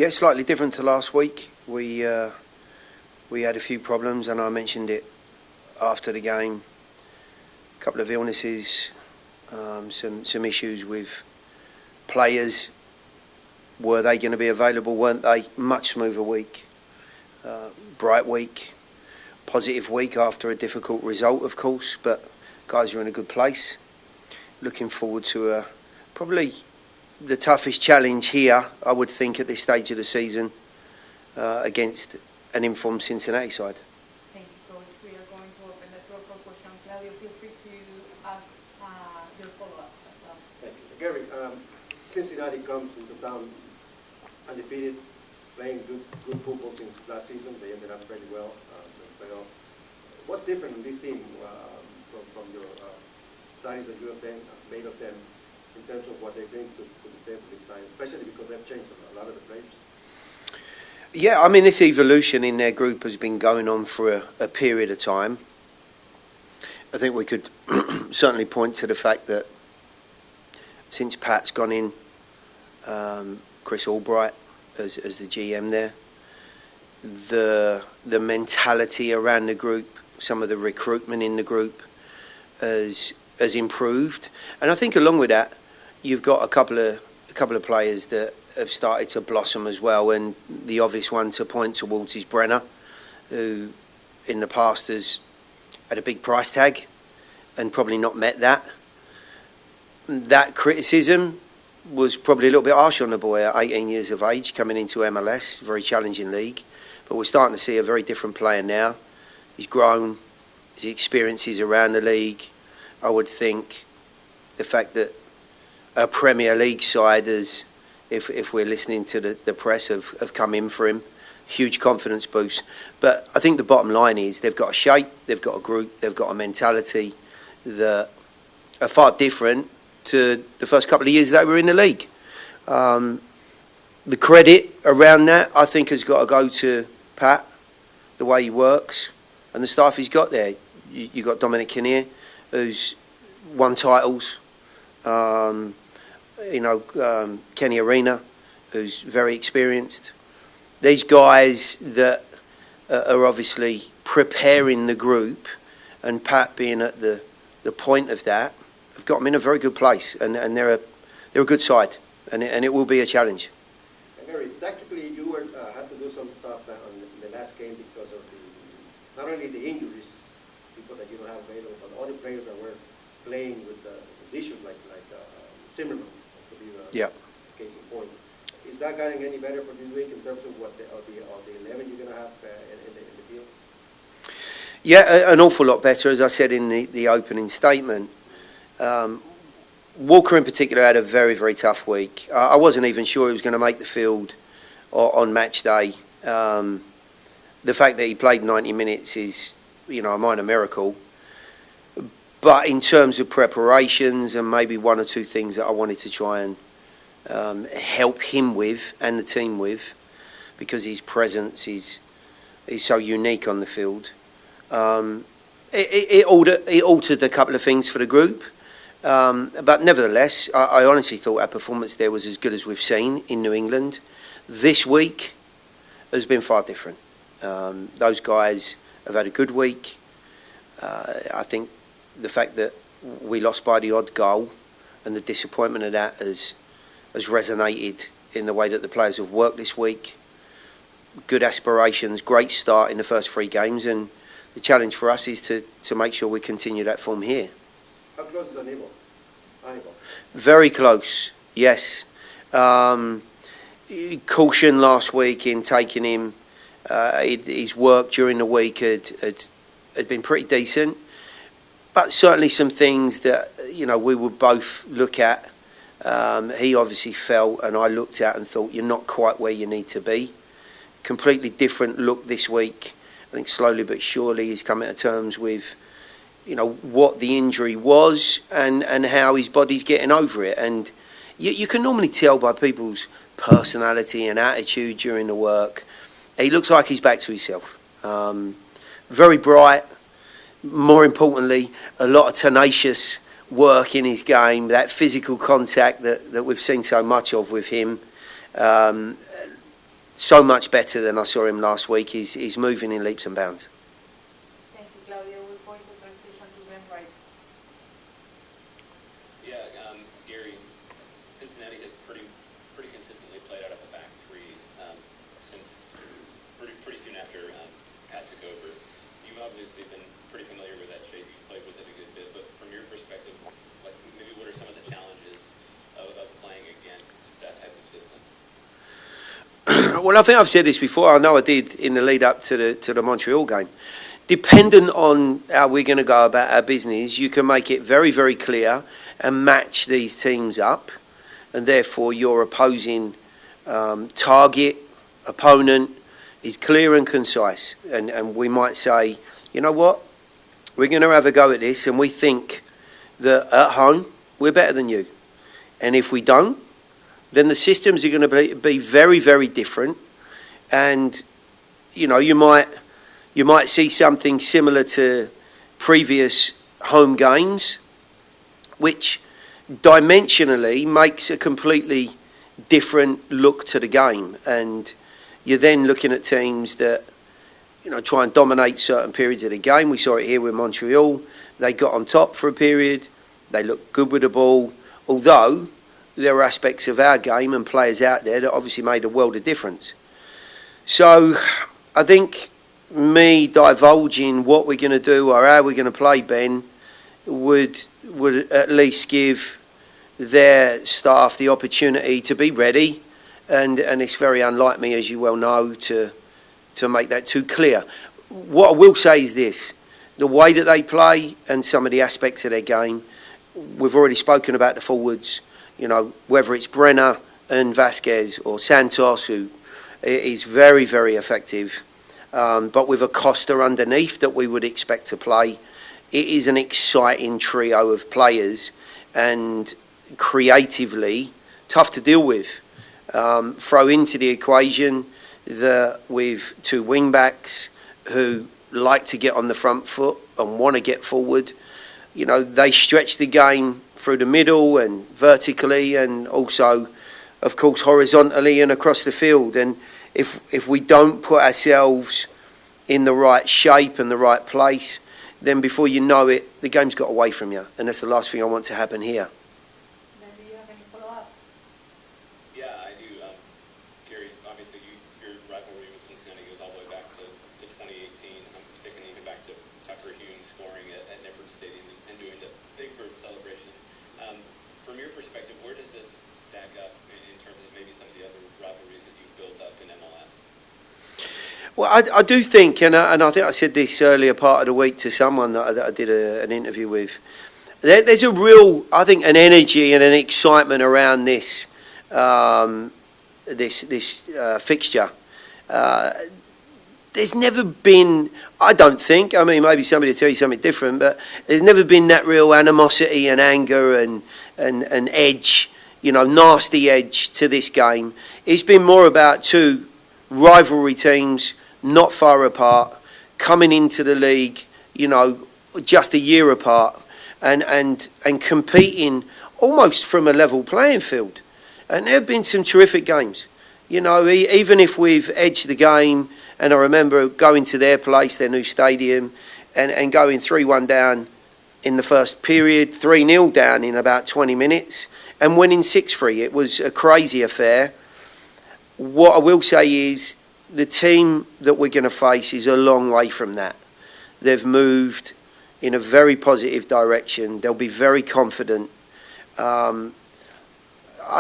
Yeah, slightly different to last week. We had a few problems, and I mentioned it after the game. A couple of illnesses, some issues with players. Were they going to be available? Weren't they? Much smoother week, bright week, positive week after a difficult result, of course. But guys are in a good place. Looking forward to probably the toughest challenge here, I would think, at this stage of the season against an informed Cincinnati side. Thank you, Coach. We are going to open the floor for questions. Claudio, feel free to ask your follow-ups as well. Thank you. Gary, Cincinnati comes into town undefeated, playing good football since last season. They ended up pretty well in the playoffs. What's different in this team from your studies that you have made of them in terms of what they bring to the table this time, especially because they've changed a lot of the players? Yeah, I mean, this evolution in their group has been going on for a period of time. I think we could certainly point to the fact that since Pat's gone in, Chris Albright as the GM there, the mentality around the group, some of the recruitment in the group has improved, and I think along with that, you've got a couple of players that have started to blossom as well, and the obvious one to point towards is Brenner, who in the past has had a big price tag and probably not met that. That criticism was probably a little bit harsh on the boy at 18 years of age, coming into MLS, very challenging league, but we're starting to see a very different player now. He's grown, his experiences around the league. I would think the fact that a Premier League side has, if we're listening to the press, have come in for him. Huge confidence boost. But I think the bottom line is they've got a shape, they've got a group, they've got a mentality that are far different to the first couple of years they were in the league. The credit around that, I think, has got to go to Pat, the way he works, and the staff he's got there. You've got Dominic Kinnear, who's won titles. Kenny Arena, who's very experienced. These guys that are obviously preparing the group, and Pat being at the point of that, have got them in a very good place, and they're a good side, and it will be a challenge. And Gary, tactically, you had to do some stuff on the last game because of not only the injuries, people that you don't have available, but all the players that were playing with issues like Zimmerman, to be the case in point. Is that getting any better for this week in terms of what the 11 you're going to have in the field? Yeah, an awful lot better, as I said in the opening statement. Walker in particular had a very, very tough week. I wasn't even sure he was going to make the field on match day. The fact that he played 90 minutes is, a minor miracle. But in terms of preparations and maybe one or two things that I wanted to try and help him with and the team with, because his presence is so unique on the field, it altered a couple of things for the group. But nevertheless, I honestly thought our performance there was as good as we've seen in New England. This week has been far different. Those guys have had a good week. I think the fact that we lost by the odd goal and the disappointment of that has resonated in the way that the players have worked this week. Good aspirations, great start in the first 3 games, and the challenge for us is to make sure we continue that form here. How close is Aníbal? Very close, yes. Caution last week in taking him. His work during the week had been pretty decent, but certainly some things that we would both look at. He obviously felt, and I looked at and thought, you're not quite where you need to be. Completely different look this week. I think slowly but surely he's coming to terms with what the injury was and how his body's getting over it. And you can normally tell by people's personality and attitude during the work. He looks like he's back to himself. Very bright. More importantly, a lot of tenacious work in his game, that physical contact that we've seen so much of with him. so much better than I saw him last week. He's moving in leaps and bounds. Thank you, Claudio. We're going to transition to Ben Wright. Yeah, Gary, Cincinnati has pretty consistently played out of the back three since pretty soon after Pat took over. You've obviously been pretty familiar with that shape. You've played with it a good bit, but from your perspective, like maybe what are some of the challenges of playing against that type of system? Well, I think I've said this before. I know I did in the lead up to the Montreal game. Dependent on how we're going to go about our business, you can make it very, very clear and match these teams up, and therefore your opposing target, opponent is clear and concise. And we might say, you know what, we're going to have a go at this, and we think that at home we're better than you. And if we don't, then the systems are going to be very, very different. And, you know, you might see something similar to previous home games, which dimensionally makes a completely different look to the game. And you're then looking at teams that, you know, try and dominate certain periods of the game. We saw it here with Montreal. They got on top for a period. They looked good with the ball, although there are aspects of our game and players out there that obviously made a world of difference. So I think me divulging what we're going to do or how we're going to play, Ben, would at least give their staff the opportunity to be ready, and it's very unlike me, as you well know, to make that too clear. What I will say is this: the way that they play and some of the aspects of their game, we've already spoken about the forwards. You know, whether it's Brenner and Vasquez or Santos, who is very, very effective, but with a Costa underneath that we would expect to play. It is an exciting trio of players and creatively tough to deal with. Throw into the equation with two wing-backs who like to get on the front foot and want to get forward. You know, they stretch the game through the middle and vertically, and also, of course, horizontally and across the field. And if we don't put ourselves in the right shape and the right place, then before you know it, the game's got away from you. And that's the last thing I want to happen here. Ben, do you have any follow-ups? Yeah, I do. Gary, obviously your rivalry with Cincinnati goes all the way back to 2018. I'm thinking even back to Tucker Hume scoring at Nippert Stadium and doing the big bird celebration. From your perspective, where does this stack up in terms of maybe some of the other rivalries that you've built up in MLS? Well, I do think, and I think I said this earlier part of the week to someone that I did an interview with, there's a real, I think, an energy and an excitement around this fixture. There's never been, I don't think, I mean, maybe somebody will tell you something different, but there's never been that real animosity and anger and edge, you know, nasty edge to this game. It's been more about two rivalry teams, not far apart, coming into the league, you know, just a year apart, and competing almost from a level playing field. And there have been some terrific games. You know, even if we've edged the game, and I remember going to their place, their new stadium, and going 3-1 down in the first period, 3-0 down in about 20 minutes, and winning 6-3. It was a crazy affair. What I will say is the team that we're going to face is a long way from that. They've moved in a very positive direction. They'll be very confident. I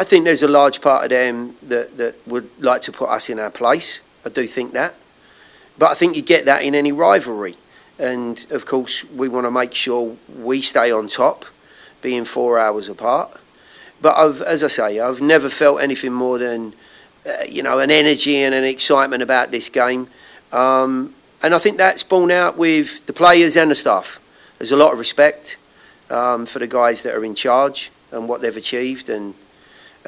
think there's a large part of them that would like to put us in our place. I do think that. But I think you get that in any rivalry. And, of course, we want to make sure we stay on top, being 4 hours apart. But, as I say, I've never felt anything more than, you know, an energy and an excitement about this game. And I think that's borne out with the players and the staff. There's a lot of respect for the guys that are in charge and what they've achieved, and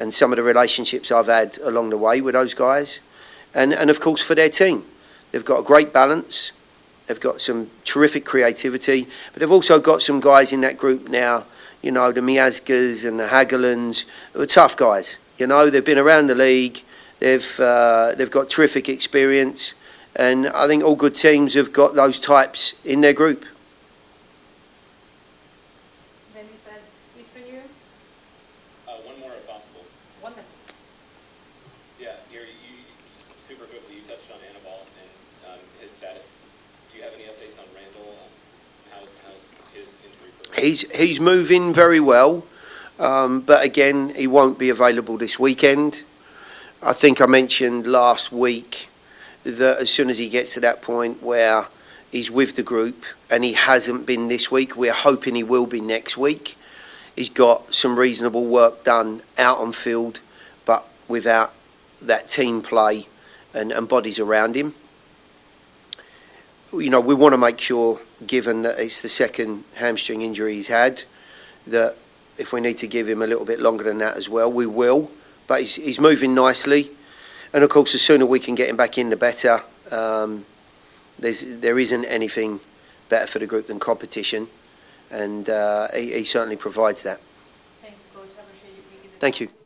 some of the relationships I've had along the way with those guys. And of course, for their team. They've got a great balance. They've got some terrific creativity. But they've also got some guys in that group now, you know, the Miazgas and the Hagelins, who are tough guys. You know, they've been around the league. They've got terrific experience, and I think all good teams have got those types in their group. Then is that it for you? One more if possible. Wonderful. Yeah, Gary, you super quickly, you touched on Anibal and his status. Do you have any updates on Randall? How's his injury progress? He's moving very well, but again, he won't be available this weekend. I think I mentioned last week that as soon as he gets to that point where he's with the group, and he hasn't been this week, we're hoping he will be next week. He's got some reasonable work done out on field, but without that team play and bodies around him. You know, we want to make sure, given that it's the second hamstring injury he's had, that if we need to give him a little bit longer than that as well, we will. But he's moving nicely, and of course, the sooner we can get him back in, the better. There isn't anything better for the group than competition, and he certainly provides that. Thank you, Coach. I appreciate you taking the Thank time. you.